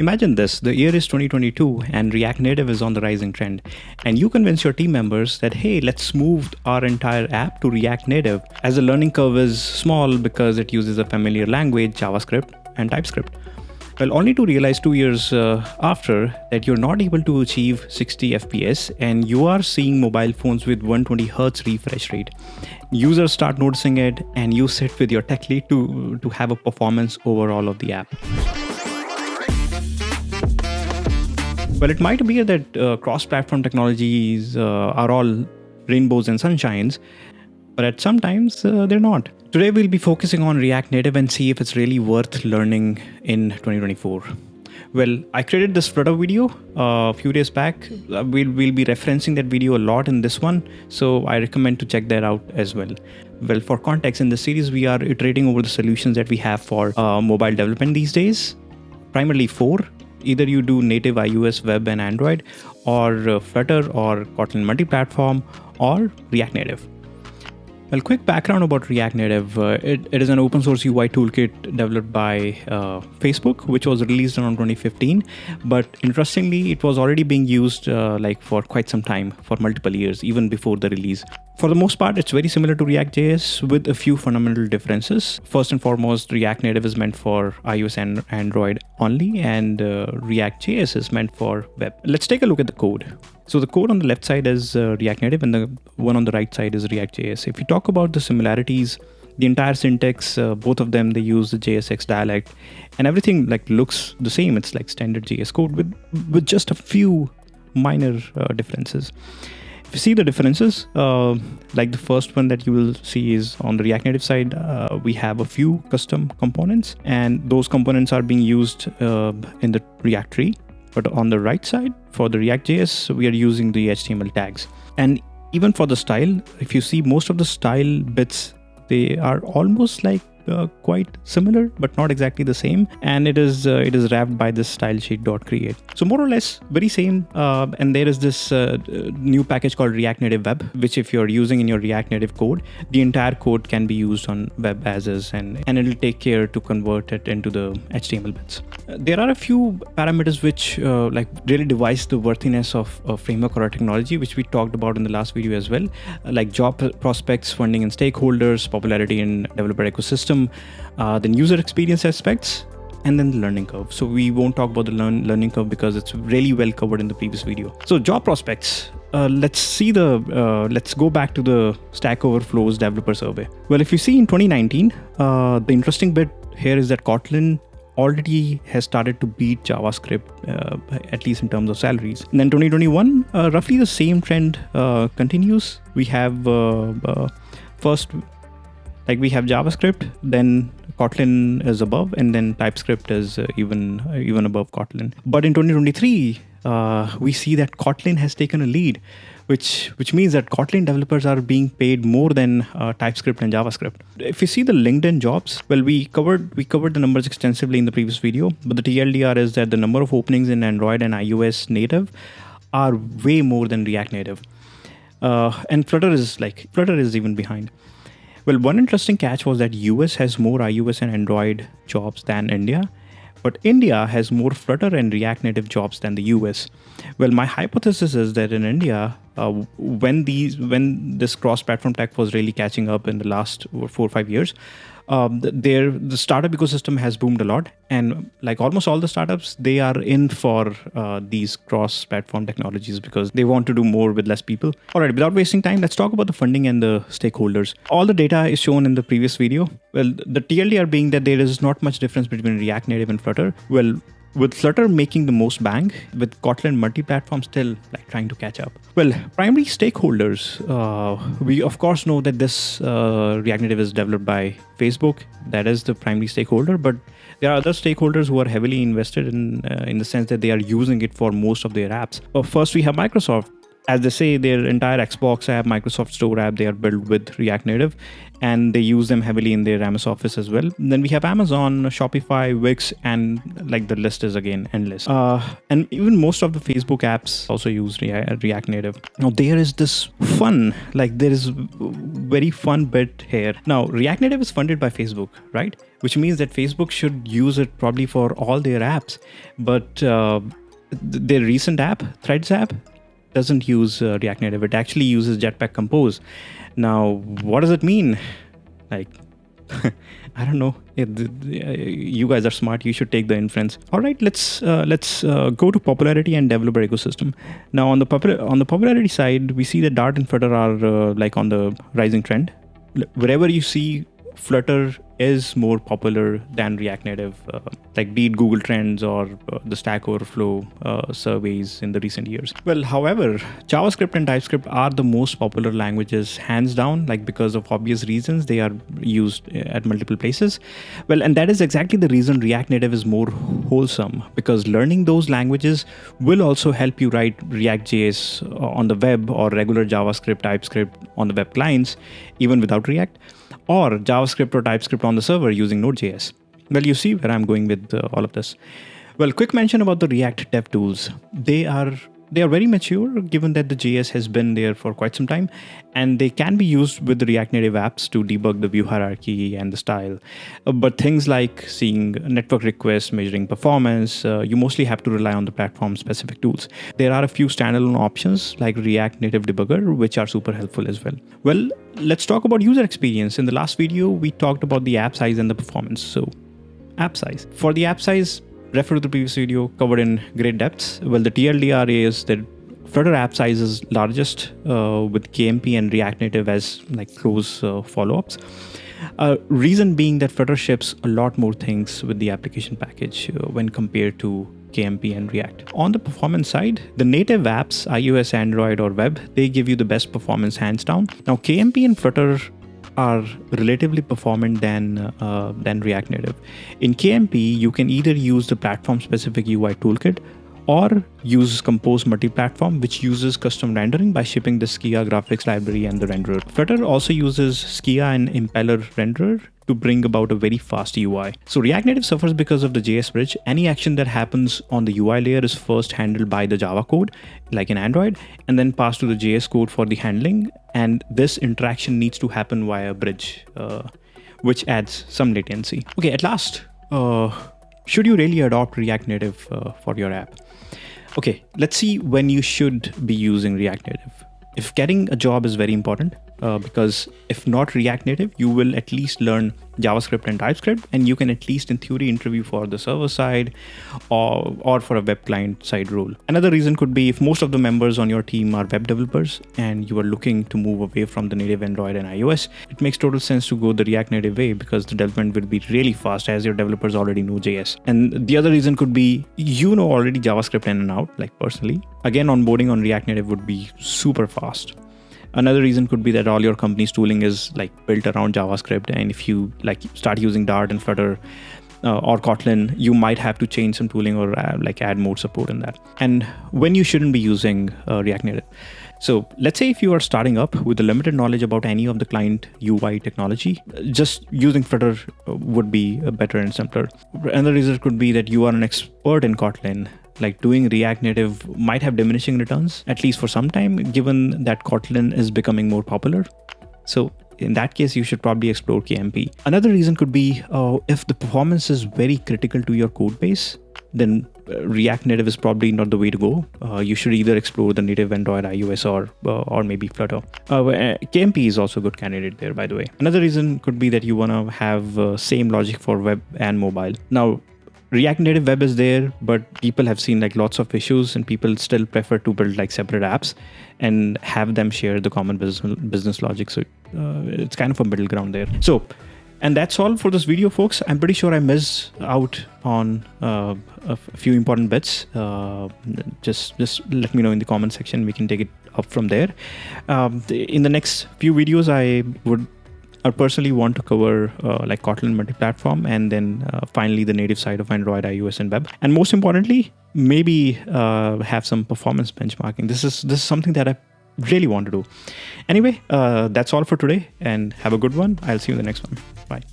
Imagine this, the year is 2022 and React Native is on the rising trend. And you convince your team members that, hey, let's move our entire app to React Native, as the learning curve is small because it uses a familiar language, JavaScript and TypeScript. Well, only to realize 2 years after that you're not able to achieve 60 FPS and you are seeing mobile phones with 120 Hz refresh rate. Users start noticing it and you sit with your tech lead to have a performance overall of the app. Well, it might appear that cross-platform technologies are all rainbows and sunshines, but at sometimes they're not. Today we'll be focusing on React Native and see if it's really worth learning in 2024. Well, I created this Flutter video a few days back. We'll be referencing that video a lot in this one, so I recommend to check that out as well. Well, for context, in this series we are iterating over the solutions that we have for mobile development these days, primarily 4. Either you do native iOS, web and Android, or Flutter or Kotlin multi-platform, or React Native. Well, quick background about React Native. It is an open source UI toolkit developed by Facebook, which was released around 2015. But interestingly, it was already being used for quite some time, for multiple years, even before the release. For the most part, it's very similar to React.js with a few fundamental differences. First and foremost, React Native is meant for iOS and Android only, and React.js is meant for web. Let's take a look at the code. So the code on the left side is React Native and the one on the right side is React.js. If you talk about the similarities, the entire syntax, both of them, they use the JSX dialect and everything looks the same. It's like standard JS code with just a few minor differences. If you see the differences, like the first one that you will see is on the React Native side, we have a few custom components and those components are being used in the React tree. But on the right side, for the React.js, we are using the HTML tags. And even for the style, if you see most of the style bits, they are almost quite similar, but not exactly the same. And it is wrapped by this style sheet.create. So more or less very same. And there is this new package called React Native Web, which if you're using in your React Native code, the entire code can be used on web as is, and it'll take care to convert it into the HTML bits. There are a few parameters which really devise the worthiness of a framework or a technology, which we talked about in the last video as well, like job prospects, funding and stakeholders, popularity in developer ecosystem, then user experience aspects, and then the learning curve. So we won't talk about the learning curve because it's really well covered in the previous video. So job prospects. Let's go back to the Stack Overflow's developer survey. Well, if you see in 2019, the interesting bit here is that Kotlin already has started to beat JavaScript, at least in terms of salaries. And then 2021, roughly the same trend continues. We have first, we have JavaScript, then Kotlin is above, and then TypeScript is even above Kotlin. But in 2023, we see that Kotlin has taken a lead, which means that Kotlin developers are being paid more than TypeScript and JavaScript. If you see the LinkedIn jobs, well, we covered the numbers extensively in the previous video, but the TLDR is that the number of openings in Android and iOS native are way more than React Native. And Flutter is even behind. Well, one interesting catch was that US has more iOS and Android jobs than India, but India has more Flutter and React Native jobs than the US. Well, my hypothesis is that in India, when this cross-platform tech was really catching up in the last 4 or 5 years, the startup ecosystem has boomed a lot, and like almost all the startups, they are in for these cross-platform technologies because they want to do more with less people. All right, without wasting time, let's talk about the funding and the stakeholders. All the data is shown in the previous video. Well, the TLDR being that there is not much difference between React Native and Flutter. Well, with Flutter making the most bang, with Kotlin multi-platform still trying to catch up. Well, primary stakeholders, we of course know that this React Native is developed by Facebook. That is the primary stakeholder, but there are other stakeholders who are heavily invested in the sense that they are using it for most of their apps. First, we have Microsoft. as they say, their entire Xbox app, Microsoft Store app, they are built with React Native, and they use them heavily in their MS Office as well. Then we have Amazon, Shopify, Wix, and like the list is again endless. And even most of the Facebook apps also use React Native. Now there is this there is very fun bit here. Now React Native is funded by Facebook, right? Which means that Facebook should use it probably for all their apps, but their recent app, Threads app, doesn't use React Native. It actually uses Jetpack Compose. Now, what does it mean? Like, I don't know. You guys are smart. You should take the inference. All right, let's go to popularity and developer ecosystem. Now, on the popularity side, we see that Dart and Flutter are like on the rising trend. Wherever you see Flutter is more popular than React Native, like be it Google Trends or the Stack Overflow surveys in the recent years. Well, however, JavaScript and TypeScript are the most popular languages, hands down, like because of obvious reasons. They are used at multiple places. Well, and that is exactly the reason React Native is more wholesome, because learning those languages will also help you write React.js on the web or regular JavaScript, TypeScript on the web clients, even without React, or JavaScript or TypeScript on the server using Node.js. Well, you see where I'm going with all of this. Well, quick mention about the React dev tools. They are very mature, given that the JS has been there for quite some time, and they can be used with the React Native apps to debug the view hierarchy and the style. But things like seeing network requests, measuring performance, you mostly have to rely on the platform-specific tools. There are a few standalone options like React Native Debugger, which are super helpful as well. Well, let's talk about user experience. In the last video, we talked about the app size and the performance. So, app size. For the app size, refer to the previous video, covered in great depths. Well, the TLDR is that Flutter app size is largest with KMP and React Native as like close follow-ups. Reason being that Flutter ships a lot more things with the application package when compared to KMP and React. On the performance side, the native apps, iOS, Android, or web, they give you the best performance hands down. Now, KMP and Flutter are relatively performant than React Native. In KMP, you can either use the platform-specific UI toolkit or use Compose multi-platform, which uses custom rendering by shipping the Skia graphics library and the renderer. Flutter also uses Skia and Impeller renderer to bring about a very fast UI. So React Native suffers because of the JS bridge. Any action that happens on the UI layer is first handled by the Java code, like in Android, and then passed to the JS code for the handling. And this interaction needs to happen via a bridge, which adds some latency. Okay, at last, should you really adopt React Native for your app? Okay, let's see when you should be using React Native. If getting a job is very important, because if not React Native, you will at least learn JavaScript and TypeScript, and you can at least in theory interview for the server side or for a web client side role. Another reason could be if most of the members on your team are web developers and you are looking to move away from the native Android and iOS, it makes total sense to go the React Native way because the development will be really fast as your developers already know JS. And the other reason could be you know already JavaScript in and out, like personally. Again, onboarding on React Native would be super fast. Another reason could be that all your company's tooling is like built around JavaScript, and if you like start using Dart and Flutter or Kotlin, you might have to change some tooling or like add more support in that. And when you shouldn't be using React Native. So let's say if you are starting up with a limited knowledge about any of the client UI technology, just using Flutter would be better and simpler. Another reason could be that you are an expert in Kotlin. Like doing React Native might have diminishing returns, at least for some time, given that Kotlin is becoming more popular. So in that case, you should probably explore KMP. Another reason could be if the performance is very critical to your code base, then React Native is probably not the way to go. You should either explore the native Android, iOS, or maybe Flutter. KMP is also a good candidate there, by the way. Another reason could be that you want to have same logic for web and mobile. Now, React Native Web is there, but people have seen like lots of issues and people still prefer to build like separate apps and have them share the common business logic. So it's kind of a middle ground there. So, and that's all for this video, folks. I'm pretty sure I missed out on a few important bits. Just let me know in the comment section. We can take it up from there. In the next few videos, I would I personally want to cover like Kotlin multi-platform, and then finally the native side of Android, iOS, and web. And most importantly, maybe have some performance benchmarking. This is something that I really want to do. Anyway, that's all for today, and have a good one. I'll see you in the next one. Bye.